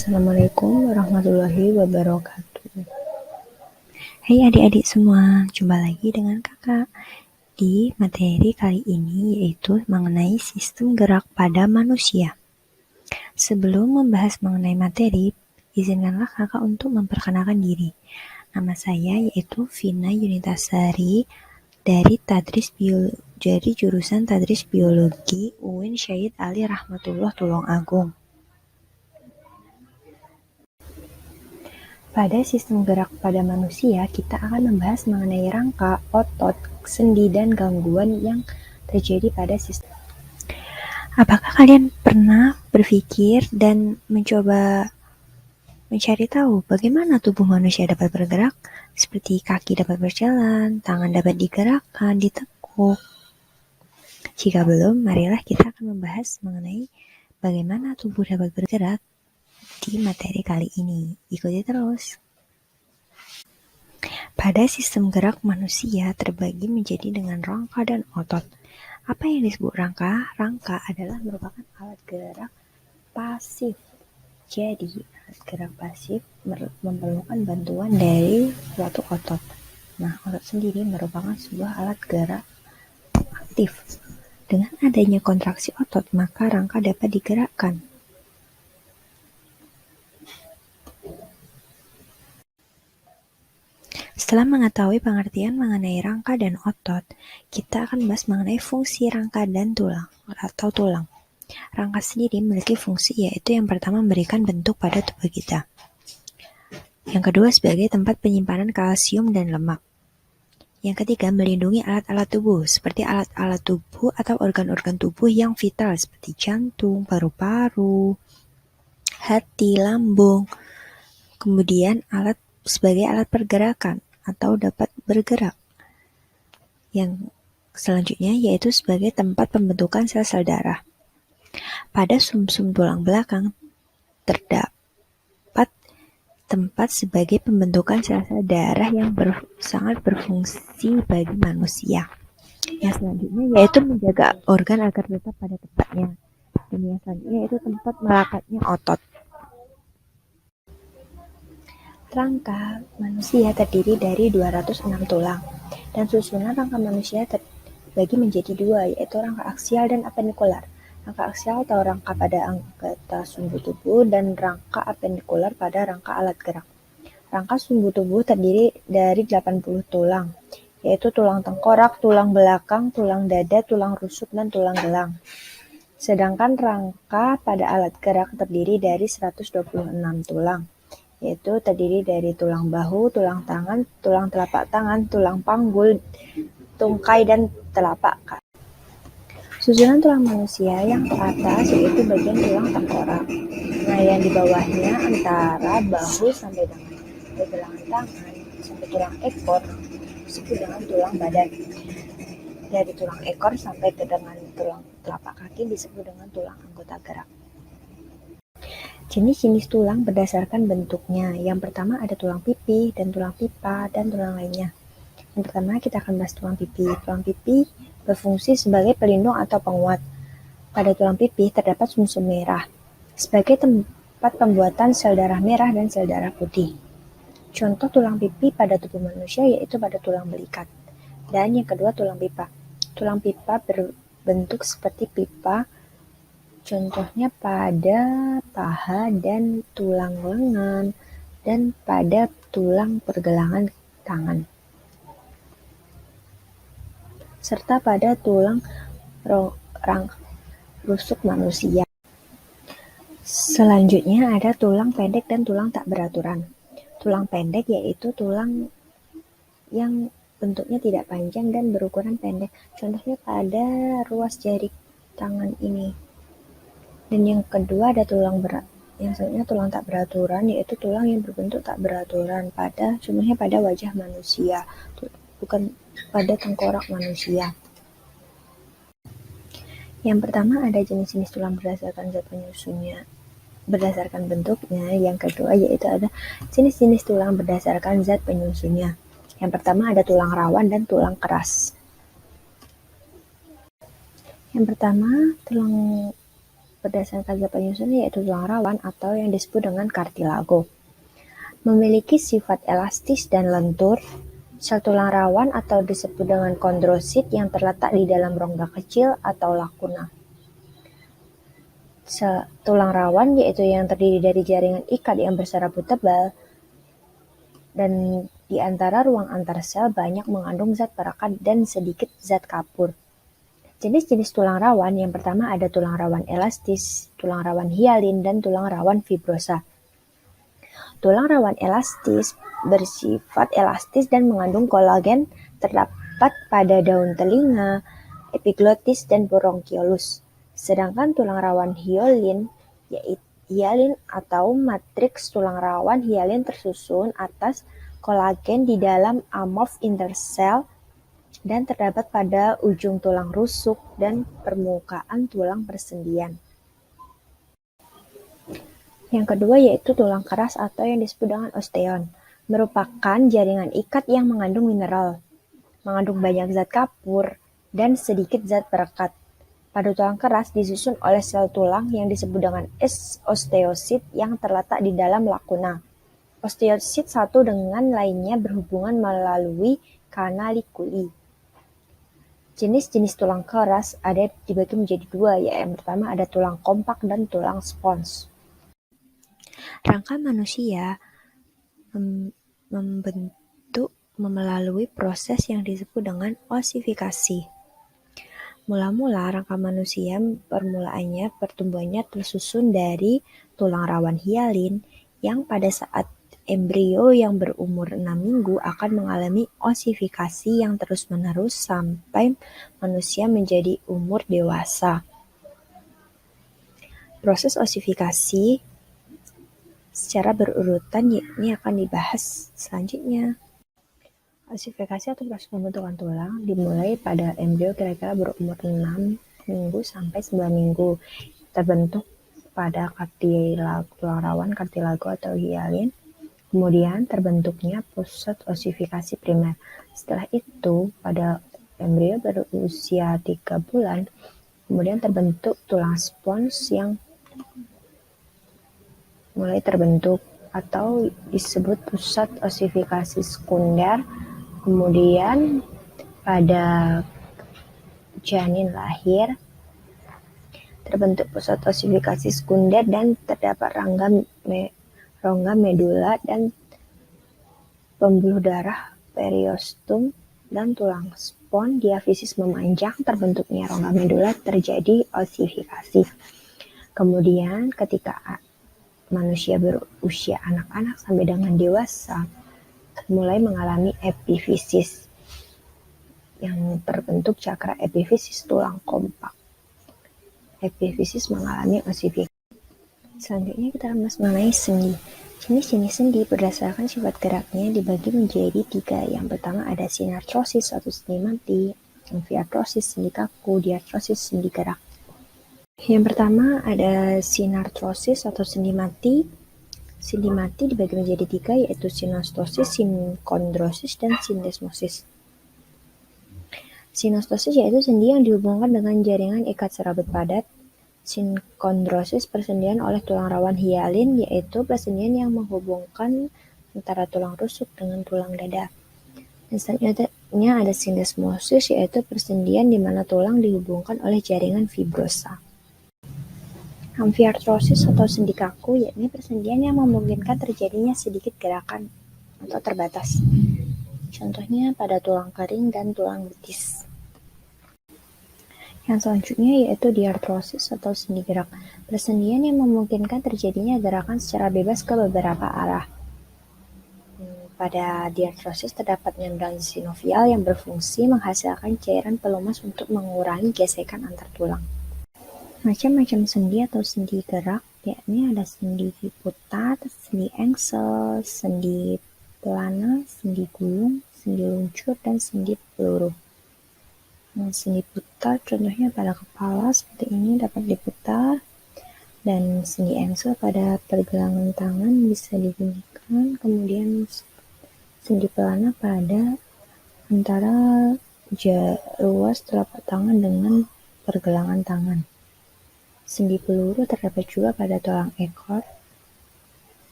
Assalamualaikum warahmatullahi wabarakatuh. Hai adik-adik semua, jumpa lagi dengan kakak di materi kali ini, yaitu mengenai sistem gerak pada manusia. Sebelum membahas mengenai materi, izinkanlah kakak untuk memperkenalkan diri. Nama saya yaitu Vina Yunitasari dari jurusan Tadris Biologi UIN Syahid Ali Rahmatullah Tulungagung. Pada sistem gerak pada manusia, kita akan membahas mengenai rangka, otot, sendi, dan gangguan yang terjadi pada sistem. Apakah kalian pernah berpikir dan mencoba mencari tahu bagaimana tubuh manusia dapat bergerak? Seperti kaki dapat berjalan, tangan dapat digerakkan, ditekuk. Jika belum, marilah kita akan membahas mengenai bagaimana tubuh dapat bergerak di materi kali ini. Ikuti terus. Pada sistem gerak manusia terbagi menjadi dengan rangka dan otot. Apa yang disebut rangka? Rangka adalah merupakan alat gerak pasif. Jadi, alat gerak pasif memerlukan bantuan dari suatu otot. Nah, otot sendiri merupakan sebuah alat gerak aktif. Dengan adanya kontraksi otot, maka rangka dapat digerakkan. Setelah mengetahui pengertian mengenai rangka dan otot, kita akan bahas mengenai fungsi rangka dan tulang atau tulang. Rangka sendiri memiliki fungsi, yaitu yang pertama memberikan bentuk pada tubuh kita. Yang kedua sebagai tempat penyimpanan kalsium dan lemak. Yang ketiga melindungi alat-alat tubuh, seperti alat-alat tubuh atau organ-organ tubuh yang vital seperti jantung, paru-paru, hati, lambung. Kemudian sebagai alat pergerakan atau dapat bergerak. Yang selanjutnya yaitu sebagai tempat pembentukan sel-sel darah. Pada sumsum tulang belakang terdapat tempat sebagai pembentukan sel-sel darah yang sangat berfungsi bagi manusia. Yang selanjutnya yaitu menjaga organ agar tetap pada tempatnya. Dan yang selanjutnya yaitu tempat melekatnya otot. Rangka manusia terdiri dari 206 tulang, dan susunan rangka manusia terbagi menjadi dua, yaitu rangka aksial dan apendikular. Rangka aksial atau rangka pada anggota sumbu tubuh, dan rangka apendikular pada rangka alat gerak. Rangka sumbu tubuh terdiri dari 80 tulang, yaitu tulang tengkorak, tulang belakang, tulang dada, tulang rusuk, dan tulang gelang. Sedangkan rangka pada alat gerak terdiri dari 126 tulang, yaitu terdiri dari tulang bahu, tulang tangan, tulang telapak tangan, tulang panggul, tungkai, dan telapak kaki. Susunan tulang manusia yang ke atas yaitu bagian tulang tengkorak. Nah, yang di bawahnya antara bahu sampai dengan pergelangan tangan sampai tulang ekor disebut dengan tulang badan. Dari tulang ekor sampai ke dengan tulang telapak kaki disebut dengan tulang anggota gerak. Jenis-jenis tulang berdasarkan bentuknya. Yang pertama ada tulang pipi dan tulang pipa dan tulang lainnya. Yang pertama kita akan bahas tulang pipi. Tulang pipi berfungsi sebagai pelindung atau penguat. Pada tulang pipi terdapat sumsum merah sebagai tempat pembuatan sel darah merah dan sel darah putih. Contoh tulang pipi pada tubuh manusia yaitu pada tulang belikat. Dan yang kedua tulang pipa. Tulang pipa berbentuk seperti pipa. Contohnya pada paha dan tulang lengan dan pada tulang pergelangan tangan. Serta pada tulang rusuk manusia. Selanjutnya ada tulang pendek dan tulang tak beraturan. Tulang pendek yaitu tulang yang bentuknya tidak panjang dan berukuran pendek. Contohnya pada ruas jari tangan ini. Dan yang kedua ada yang selanjutnya tulang tak beraturan, yaitu tulang yang berbentuk tak beraturan contohnya pada wajah manusia, bukan pada tengkorak manusia. Yang pertama ada jenis-jenis tulang berdasarkan zat penyusunnya, berdasarkan bentuknya. Yang kedua yaitu ada jenis-jenis tulang berdasarkan zat penyusunnya. Yang pertama ada tulang rawan dan tulang keras. Yang pertama tulang berdasarkan zat penyusunnya yaitu tulang rawan atau yang disebut dengan kartilago. Memiliki sifat elastis dan lentur, sel tulang rawan atau disebut dengan kondrosit yang terletak di dalam rongga kecil atau lakuna. Sel tulang rawan yaitu yang terdiri dari jaringan ikat yang berserabut tebal dan di antara ruang antar sel banyak mengandung zat perekat dan sedikit zat kapur. Jenis-jenis tulang rawan yang pertama ada tulang rawan elastis, tulang rawan hialin, dan tulang rawan fibrosa. Tulang rawan elastis bersifat elastis dan mengandung kolagen terdapat pada daun telinga, epiglotis, dan bronkiolus. Sedangkan tulang rawan hialin yaitu hialin atau matriks tulang rawan hialin tersusun atas kolagen di dalam amorf intersel dan terdapat pada ujung tulang rusuk dan permukaan tulang persendian. Yang kedua yaitu tulang keras atau yang disebut dengan osteon, merupakan jaringan ikat yang mengandung mineral, mengandung banyak zat kapur, dan sedikit zat perekat. Pada tulang keras disusun oleh sel tulang yang disebut dengan osteosit yang terletak di dalam lakuna. Osteosit satu dengan lainnya berhubungan melalui kanalikuli. Jenis-jenis tulang keras ada dibagi menjadi dua, yaitu yang pertama ada tulang kompak dan tulang spons. Rangka manusia membentuk melalui proses yang disebut dengan osifikasi. Mula-mula rangka manusia permulaannya pertumbuhannya tersusun dari tulang rawan hialin yang pada saat embrio yang berumur 6 minggu akan mengalami osifikasi yang terus-menerus sampai manusia menjadi umur dewasa. Proses osifikasi secara berurutan ini akan dibahas selanjutnya. Osifikasi atau proses pembentukan tulang dimulai pada embrio kira-kira berumur 6 minggu sampai 9 minggu. Terbentuk pada tulang rawan kartilago atau hialin. Kemudian terbentuknya pusat osifikasi primer. Setelah itu pada embrio berusia 3 bulan, kemudian terbentuk tulang spons yang mulai terbentuk atau disebut pusat osifikasi sekunder. Kemudian pada janin lahir terbentuk pusat osifikasi sekunder dan terdapat rongga medula dan pembuluh darah periostum dan tulang spon diafisis memanjang. Terbentuknya rongga medula terjadi osifikasi. Kemudian ketika manusia berusia anak-anak sampai dengan dewasa mulai mengalami epifisis yang terbentuk cakra epifisis tulang kompak. Epifisis mengalami osifikasi. Selanjutnya kita akan bahas mengenai sendi. Jenis-jenis sendi berdasarkan sifat geraknya dibagi menjadi 3. Yang pertama ada sinartrosis atau sendi mati, amfiartrosis sendi kaku, diartrosis sendi gerak. Yang pertama ada sinartrosis atau sendi mati. Sendi mati dibagi menjadi 3 yaitu sinostosis, sinkondrosis, dan sindesmosis. Sinostosis yaitu sendi yang dihubungkan dengan jaringan ikat serabut padat. Sinkondrosis persendian oleh tulang rawan hialin yaitu persendian yang menghubungkan antara tulang rusuk dengan tulang dada. Dan selanjutnya ada sindesmosis yaitu persendian di mana tulang dihubungkan oleh jaringan fibrosa. Amfiartrosis atau sendi kaku yakni persendian yang memungkinkan terjadinya sedikit gerakan atau terbatas. Contohnya pada tulang kering dan tulang betis. Yang selanjutnya yaitu diartrosis atau sendi gerak, persendian yang memungkinkan terjadinya gerakan secara bebas ke beberapa arah. Pada diartrosis terdapat membran sinovial yang berfungsi menghasilkan cairan pelumas untuk mengurangi gesekan antar tulang. Macam-macam sendi atau sendi gerak yakni ada sendi putar, sendi engsel, sendi pelana, sendi gulung, sendi luncur, dan sendi peluru. Sendi putar contohnya pada kepala seperti ini dapat diputar, dan sendi engsel pada pergelangan tangan bisa digunakan. Kemudian sendi pelana pada antara ruas telapak tangan dengan pergelangan tangan. Sendi peluru terdapat juga pada tulang ekor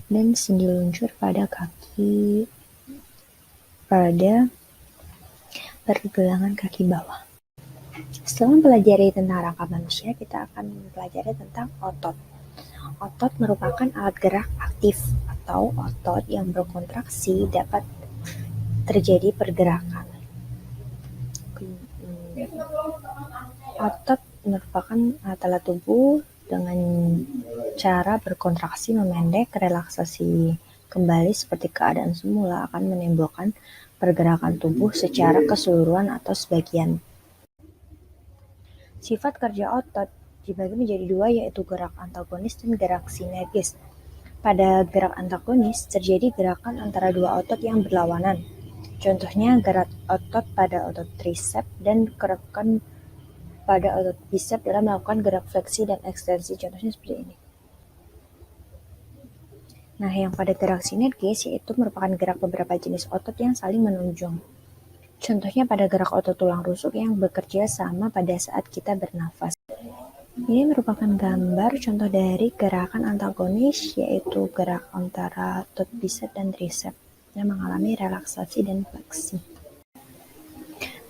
dan sendi luncur pada kaki pada pergelangan kaki bawah. Setelah mempelajari tentang rangka manusia, kita akan mempelajari tentang otot. Otot merupakan alat gerak aktif atau otot yang berkontraksi dapat terjadi pergerakan. Otot merupakan alat tubuh dengan cara berkontraksi memendek, relaksasi kembali seperti keadaan semula akan menimbulkan pergerakan tubuh secara keseluruhan atau sebagian. Sifat kerja otot dibagi menjadi dua, yaitu gerak antagonis dan gerak sinergis. Pada gerak antagonis, terjadi gerakan antara dua otot yang berlawanan. Contohnya gerak otot pada otot triceps dan gerakan pada otot biceps dalam melakukan gerak fleksi dan ekstensi. Contohnya seperti ini. Nah, yang pada gerak sinergis yaitu merupakan gerak beberapa jenis otot yang saling menunjang. Contohnya pada gerak otot tulang rusuk yang bekerja sama pada saat kita bernafas. Ini merupakan gambar contoh dari gerakan antagonis, yaitu gerak antara otot biceps dan triceps yang mengalami relaksasi dan fleksi.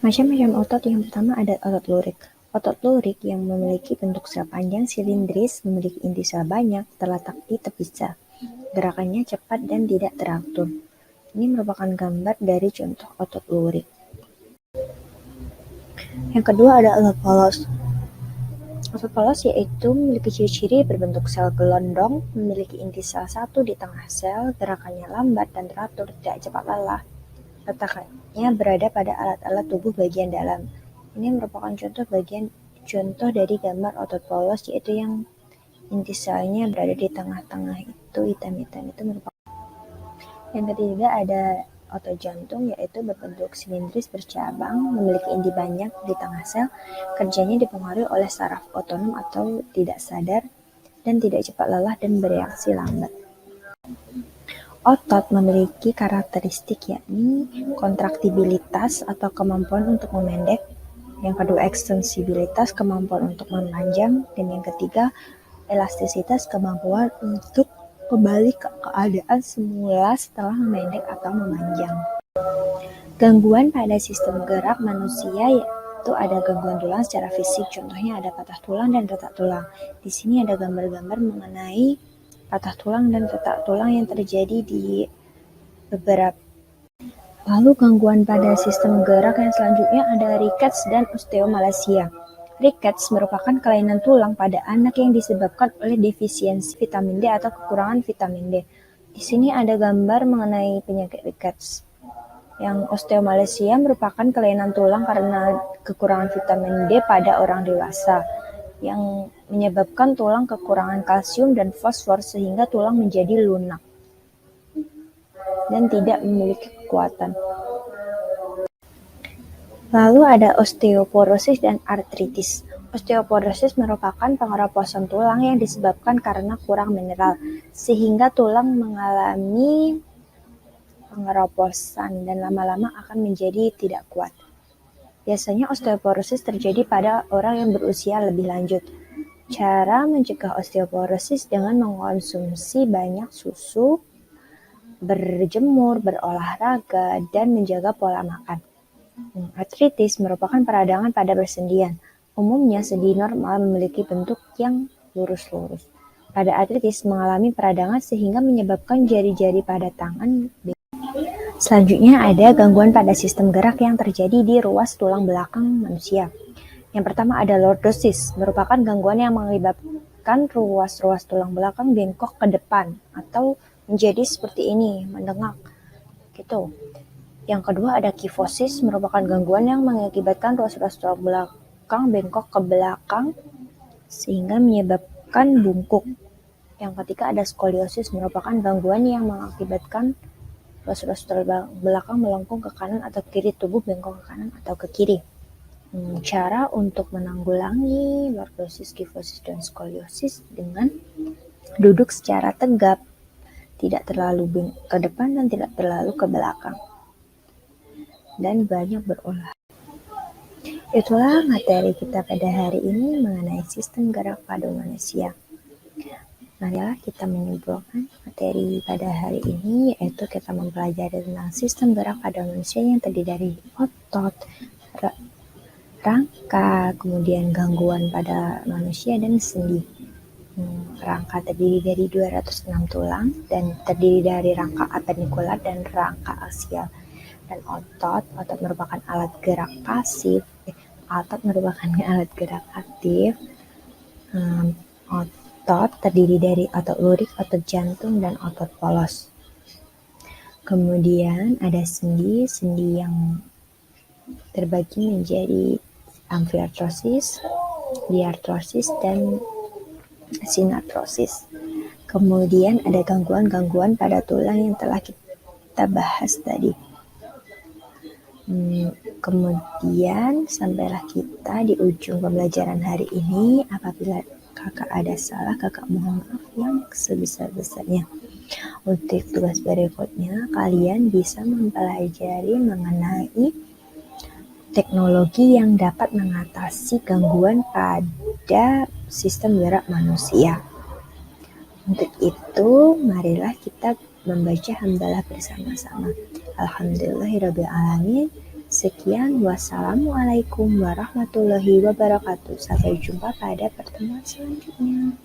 Macam-macam otot. Yang pertama ada otot lurik. Otot lurik yang memiliki bentuk sel panjang silindris, memiliki inti sel banyak, terletak di tepi sel. Gerakannya cepat dan tidak teratur. Ini merupakan gambar dari contoh otot lurik. Yang kedua ada otot polos. Otot polos yaitu memiliki ciri-ciri berbentuk sel gelondong, memiliki inti sel satu di tengah sel, gerakannya lambat dan teratur, tidak cepat lelah. Letaknya berada pada alat-alat tubuh bagian dalam. Ini merupakan contoh dari gambar otot polos, yaitu yang inti selnya berada di tengah-tengah itu hitam-hitam itu merupakan. Yang ketiga ada otot jantung, yaitu berbentuk silindris bercabang, memiliki inti banyak di tengah sel, kerjanya dipengaruhi oleh saraf otonom atau tidak sadar, dan tidak cepat lelah dan bereaksi lambat. Otot memiliki karakteristik yakni kontraktibilitas atau kemampuan untuk memendek, yang kedua ekstensibilitas, kemampuan untuk memanjang, dan yang ketiga elastisitas, kemampuan untuk kembali ke keadaan semula setelah memendek atau memanjang. Gangguan pada sistem gerak manusia yaitu ada gangguan tulang secara fisik, contohnya ada patah tulang dan retak tulang. Di sini ada gambar-gambar mengenai patah tulang dan retak tulang yang terjadi di beberapa. Lalu gangguan pada sistem gerak yang selanjutnya ada rickets dan osteomalacia. Rickets merupakan kelainan tulang pada anak yang disebabkan oleh defisiensi vitamin D atau kekurangan vitamin D. Di sini ada gambar mengenai penyakit rickets. Yang osteomalacia merupakan kelainan tulang karena kekurangan vitamin D pada orang dewasa, yang menyebabkan tulang kekurangan kalsium dan fosfor sehingga tulang menjadi lunak dan tidak memiliki kekuatan. Lalu ada osteoporosis dan artritis. Osteoporosis merupakan pengeroposan tulang yang disebabkan karena kurang mineral, sehingga tulang mengalami pengeroposan dan lama-lama akan menjadi tidak kuat. Biasanya osteoporosis terjadi pada orang yang berusia lebih lanjut. Cara mencegah osteoporosis dengan mengonsumsi banyak susu, berjemur, berolahraga, dan menjaga pola makan. Artritis merupakan peradangan pada persendian. Umumnya sendi normal memiliki bentuk yang lurus-lurus. Pada artritis mengalami peradangan sehingga menyebabkan jari-jari pada tangan. Selanjutnya ada gangguan pada sistem gerak yang terjadi di ruas tulang belakang manusia. Yang pertama ada lordosis, merupakan gangguan yang mengakibatkan ruas-ruas tulang belakang bengkok ke depan atau menjadi seperti ini, mendengak. Gitu. Yang kedua ada kifosis, merupakan gangguan yang mengakibatkan ruas-ruas tulang belakang bengkok ke belakang sehingga menyebabkan bungkuk. Yang ketiga ada skoliosis, merupakan gangguan yang mengakibatkan ruas-ruas tulang belakang melengkung ke kanan atau kiri, tubuh bengkok ke kanan atau ke kiri. Cara untuk menanggulangi lordosis, kifosis, dan skoliosis dengan duduk secara tegap, tidak terlalu ke depan dan tidak terlalu ke belakang, dan banyak berolahraga. Itulah materi kita pada hari ini mengenai sistem gerak pada manusia. Marilah kita menyimpulkan materi pada hari ini, yaitu kita mempelajari tentang sistem gerak pada manusia yang terdiri dari otot, rangka, kemudian gangguan pada manusia dan sendi. Rangka terdiri dari 206 tulang dan terdiri dari rangka apendikular dan rangka aksial. Dan otot merupakan alat gerak pasif, otot merupakan alat gerak aktif. Otot terdiri dari otot lurik, otot jantung, dan otot polos. Kemudian ada sendi yang terbagi menjadi amfiartrosis, diartrosis, dan sinartrosis. Kemudian ada gangguan-gangguan pada tulang yang telah kita bahas tadi. Kemudian sampailah kita di ujung pembelajaran hari ini. Apabila kakak ada salah, kakak mohon maaf yang sebesar-besarnya. Untuk tugas berikutnya, kalian bisa mempelajari mengenai teknologi yang dapat mengatasi gangguan pada sistem gerak manusia. Untuk itu, marilah kita membaca hamdalah bersama-sama. Alhamdulillahirrabbilalamin. Sekian, wassalamualaikum warahmatullahi wabarakatuh. Sampai jumpa pada pertemuan selanjutnya.